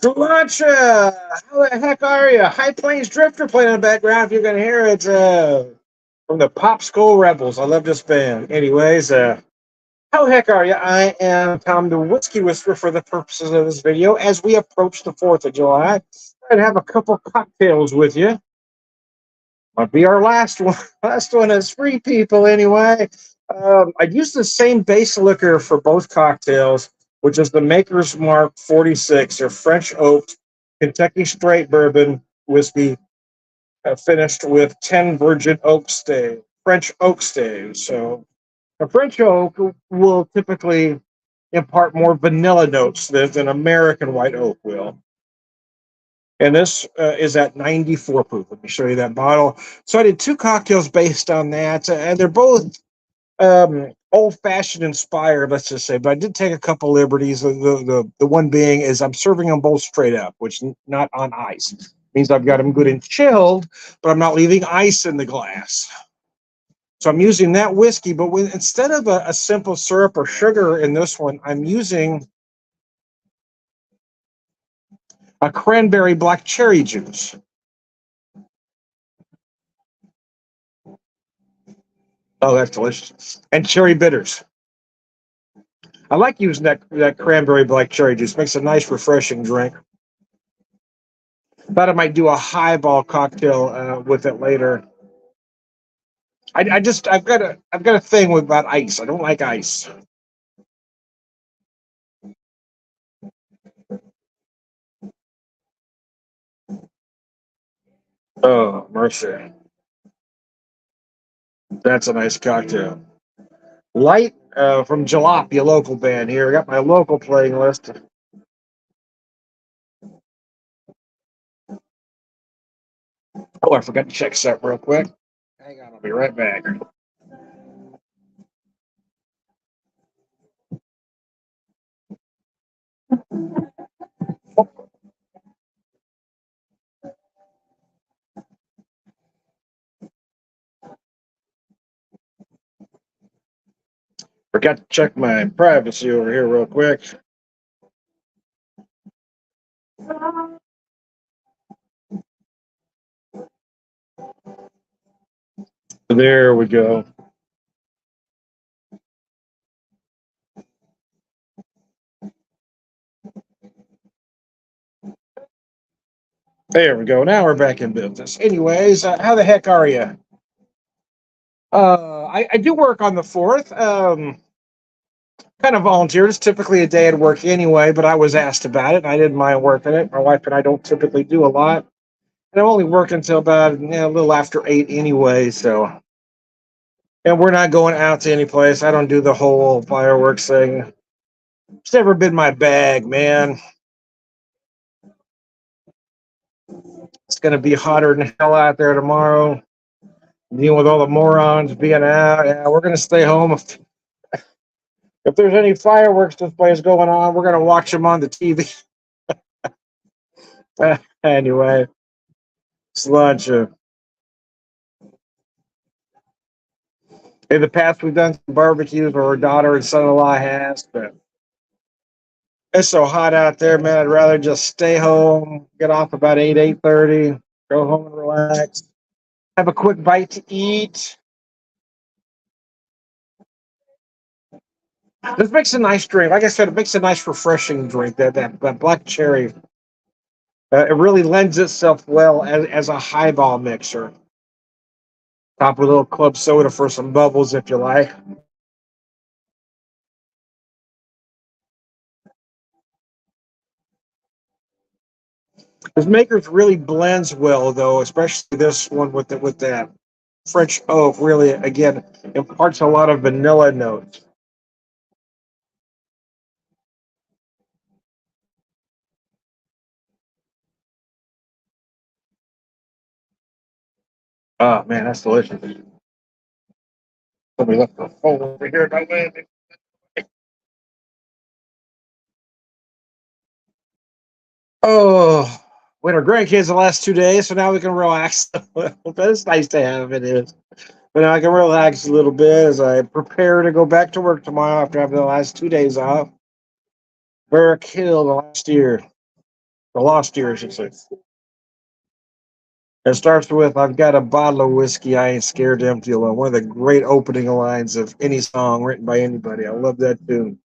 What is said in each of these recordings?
Sriracha! How the heck are you? High Plains Drifter playing in the background. If you can hear it, from the Pop Skull Rebels. I love this band. Anyways, how the heck are you? I am Tom the Whiskey Whisperer for the purposes of this video. As we approach the 4th of July, I'd have a couple cocktails with you. Might be our last one. Last one is free, people, anyway. I'd use the same base liquor for both cocktails, which is the Maker's Mark 46, or French oaked Kentucky straight bourbon whiskey, finished with 10 virgin oak stay, French oak staves. So a French oak will typically impart more vanilla notes than American white oak will. And this is at 94 proof. Let me show you that bottle. So I did two cocktails based on that, and they're both old-fashioned inspired, let's just say. But I did take a couple liberties. The one being is I'm serving them both straight up, which not on ice. It means I've got them good and chilled, but I'm not leaving ice in the glass. So I'm using that whiskey, but instead of a simple syrup or sugar in this one, I'm using a cranberry black cherry juice. Oh, that's delicious. And cherry bitters. I like using that cranberry black cherry juice. Makes a nice, refreshing drink. Thought I might do a highball cocktail with it later. I've got a thing about ice. I don't like ice. Oh, mercy. That's a nice cocktail. Light from Jalopy, a local band here. I got my local playing list. Oh, I forgot to check set real quick. Hang on, I'll be right back. Forgot to check my privacy over here real quick. There we go. There we go. Now we're back in business. Anyways, how the heck are you? I do work on the 4th. Kind of volunteered. It's typically a day at work anyway, but I was asked about it, and I didn't mind working it. My wife and I don't typically do a lot. And I'm only working until about a little after 8 anyway, so. And we're not going out to any place. I don't do the whole fireworks thing. It's never been my bag, man. It's going to be hotter than hell out there tomorrow. Dealing with all the morons being out. Yeah, we're going to stay home. If there's any fireworks displays going on, we're going to watch them on the TV. Anyway, it's lunch. In the past, we've done some barbecues where our daughter and son-in-law has, but it's so hot out there, man. I'd rather just stay home, get off about 8:30, go home and relax, have a quick bite to eat. This makes a nice drink. Like I said, it makes a nice, refreshing drink. That black cherry, it really lends itself well as a highball mixer. Top with a little club soda for some bubbles, if you like. This Maker's really blends well, though, especially this one with that French oak. Really, again, imparts a lot of vanilla notes. Oh man, that's delicious. Somebody left the phone over here. Oh, with our grandkids the last 2 days, so now we can relax a little bit. It's nice to have it is. But now I can relax a little bit as I prepare to go back to work tomorrow after having the last 2 days off. Barrack Hill the last year. The lost year, I should say. It starts with "I've got a bottle of whiskey, I ain't scared to empty alone." One of the great opening lines of any song written by anybody. I love that tune.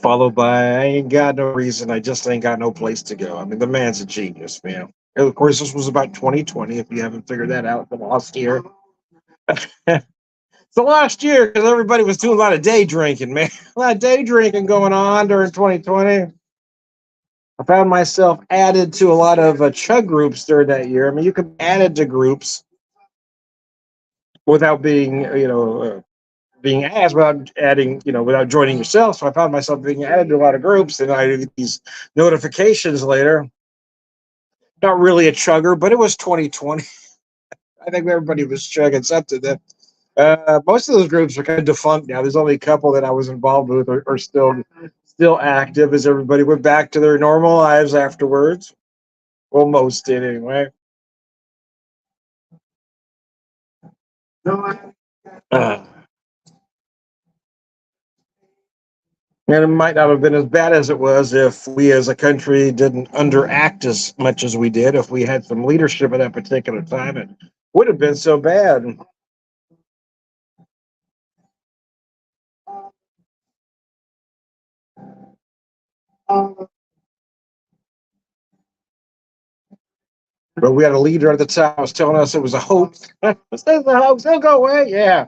Followed by "I ain't got no reason, I just ain't got no place to go." I mean, the man's a genius, man. And of course, this was about 2020. If you haven't figured that out, the lost year. It's the last year because everybody was doing a lot of day drinking, man. A lot of day drinking going on during 2020. I found myself added to a lot of chug groups during that year. I mean, you can be added to groups without being, being asked, without adding, without joining yourself. So I found myself being added to a lot of groups, and I get these notifications later. Not really a chugger, but it was 2020. I think everybody was chugging something. That most of those groups are kind of defunct now. There's only a couple that I was involved with are still active as everybody went back to their normal lives afterwards. Well, most did anyway. Uh, and it might not have been as bad as it was if we as a country didn't underact as much as we did. If we had some leadership at that particular time, it would have been so bad. But we had a leader at the time who was telling us it was a hoax. This is a hoax. It'll go away. Yeah.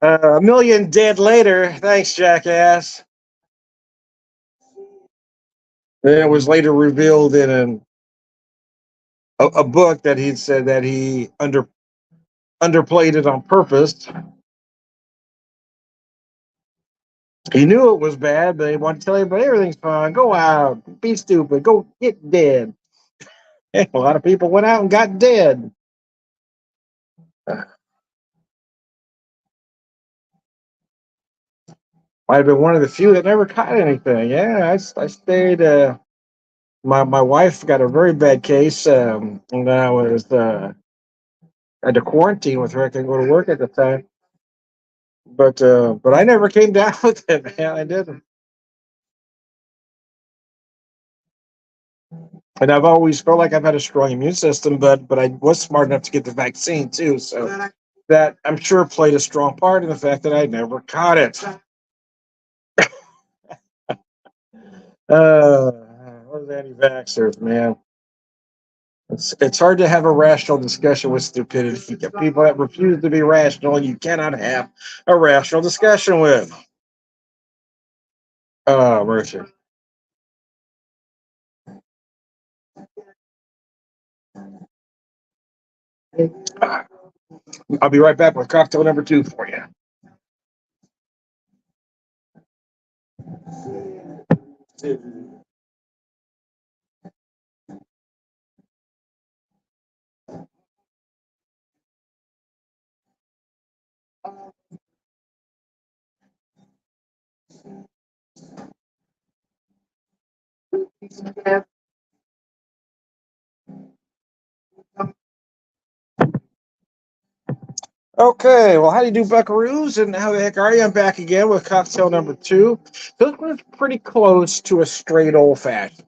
A million dead later. Thanks, jackass. Then it was later revealed in a book that he'd said that he underplayed it on purpose. He knew it was bad, but he wanted to tell everybody everything's fine. Go out, be stupid, go get dead. A lot of people went out and got dead. Might have been one of the few that never caught anything. Yeah, I stayed. My wife got a very bad case, and I was had to quarantine with her. I couldn't go to work at the time, but I never came down with it, man. I didn't. And I've always felt like I've had a strong immune system, but I was smart enough to get the vaccine too. So that I'm sure played a strong part in the fact that I never caught it. Those anti-vaxxers, man. It's hard to have a rational discussion with stupidity. You get people that refuse to be rational, you cannot have a rational discussion with. Oh, mercy. I'll be right back with cocktail number 2 for you. Okay, well, how do you do, buckaroos? And how the heck are you? I'm back again with cocktail number 2. This one's pretty close to a straight old fashioned.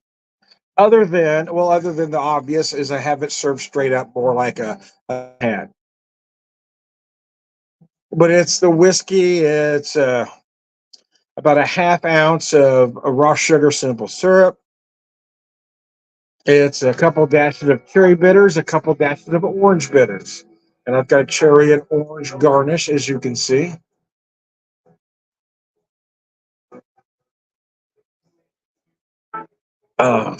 Other than the obvious, is I have it served straight up more like a hand. But it's the whiskey. It's about a half ounce of raw sugar simple syrup. It's a couple dashes of cherry bitters, a couple dashes of orange bitters. And I've got cherry and orange garnish, as you can see. Uh,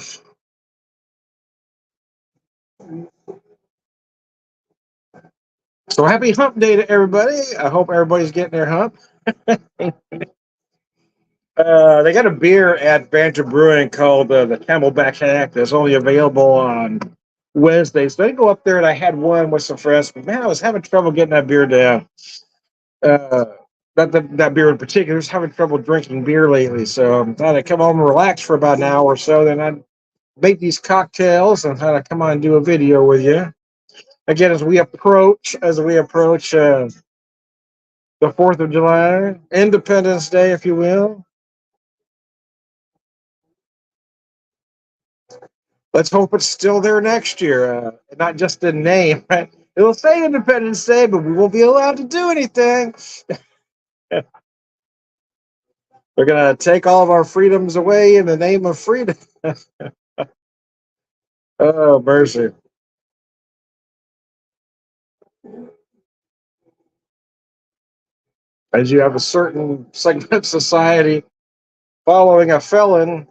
so happy hump day to everybody. I hope everybody's getting their hump. They got a beer at Banter Brewing called the Camelback Hack that's only available on Wednesdays. So I go up there and I had one with some friends, but man, I was having trouble getting that beer down. Uh, that beer in particular, I was having trouble drinking beer lately. So I thought I'd come home and relax for about an hour or so. Then I'd make these cocktails and thought I'd come on and do a video with you. Again, as we approach The 4th of July, Independence Day, if you will. Let's hope it's still there next year, not just the name. Right? It'll say Independence Day, but we won't be allowed to do anything. They're going to take all of our freedoms away in the name of freedom. Oh, mercy. As you have a certain segment of society following a felon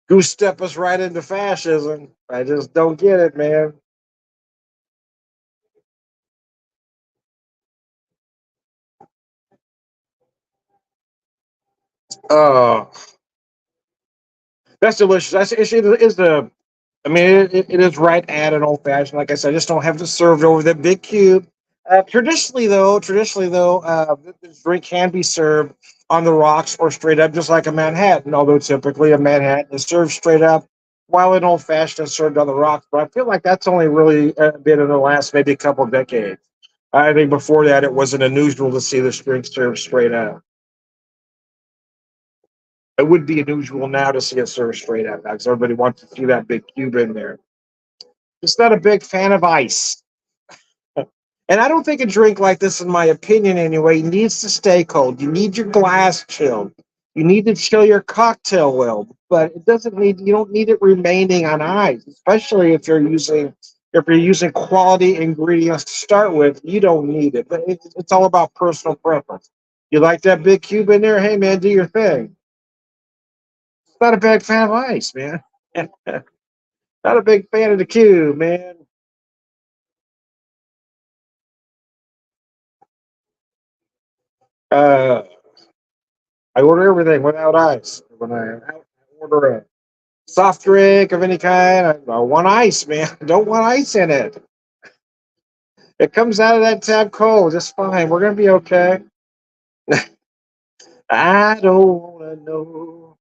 who step us right into fascism. I just don't get it, man. Oh, that's delicious. It is the. I mean, it is right at an old fashioned. Like I said, I just don't have to serve it over that big cube. Traditionally though, this drink can be served on the rocks or straight up, just like a Manhattan. Although typically a Manhattan is served straight up, while an old fashioned is served on the rocks. But I feel like that's only really been in the last maybe a couple of decades. I think before that, it wasn't unusual to see this drink served straight up. It would be unusual now to see it served straight up because everybody wants to see that big cube in there. Just not a big fan of ice. And I don't think a drink like this, in my opinion anyway, needs to stay cold. You need your glass chilled. You need to chill your cocktail well, but it doesn't need you don't need it remaining on ice, especially if you're using quality ingredients to start with, you don't need it. But it's all about personal preference. You like that big cube in there? Hey man, do your thing. Not a big fan of ice, man. Not a big fan of the cube, man. Uh, I order everything without ice. When I order a soft drink of any kind, I want ice, man. I don't want ice in it. It comes out of that tab cold, just fine. We're gonna be okay. I don't wanna know.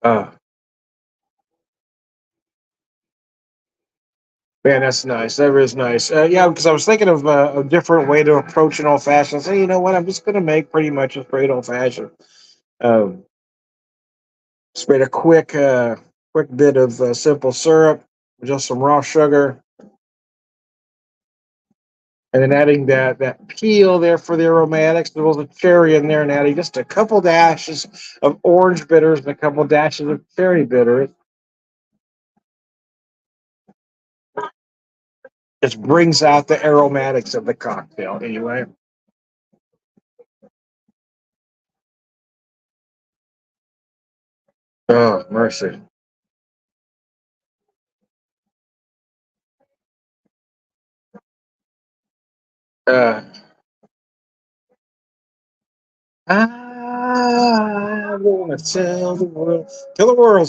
Uh, Man, that's nice. That is nice. Yeah, because I was thinking of a different way to approach an old fashioned. Say, you know what? I'm just gonna make pretty much a straight old fashioned. Um, just made a quick bit of simple syrup, just some raw sugar, and then adding that peel there for the aromatics. There was a cherry in there, and adding just a couple dashes of orange bitters and a couple dashes of cherry bitters. Just brings out the aromatics of the cocktail. Anyway, oh mercy. Uh, I wanna tell the world,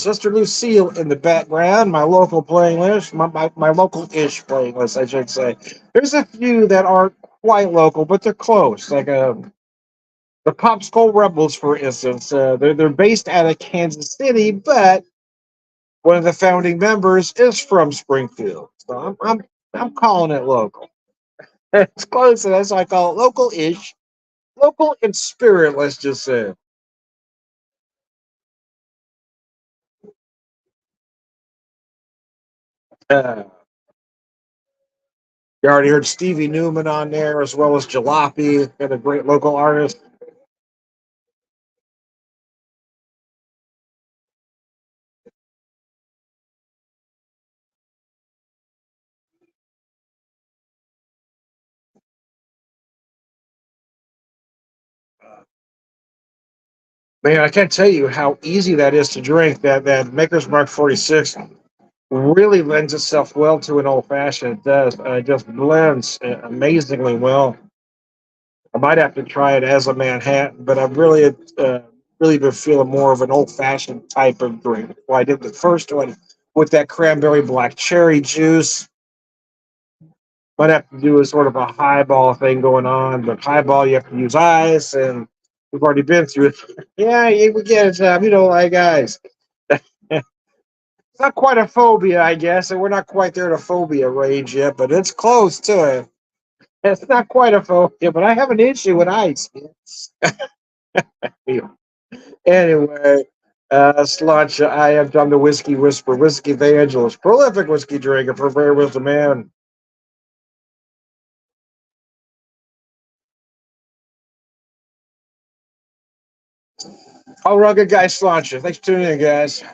Sister Lucille in the background. My local playlist, my local-ish playlist, I should say. There's a few that aren't quite local, but they're close. Like the Pop Skull Rebels, for instance. They're based out of Kansas City, but one of the founding members is from Springfield. So I'm calling it local. It's close, and that's why I call it local-ish, local in spirit. Let's just say. Uh, you already heard Stevie Newman on there, as well as Jalopy, and a great local artist. Man, I can't tell you how easy that is to drink. That Maker's Mark 46 really lends itself well to an old fashioned. It does. It just blends amazingly well. I might have to try it as a Manhattan, but I've really been feeling more of an old fashioned type of drink. Well, I did the first one with that cranberry black cherry juice. Might have to do a sort of a highball thing going on, but highball you have to use ice, and we've already been through it. Yeah, we get it, Tom. You don't like ice. It's not quite a phobia, I guess, and we're not quite there to phobia range yet, but it's close to it. It's not quite a phobia, but I have an issue with ice. Anyway, Sláinte, I have done the Whiskey Whisper, Whiskey Evangelist, prolific whiskey drinker for Bear with the Man. All rugged guy Sláinte. Thanks for tuning in, guys.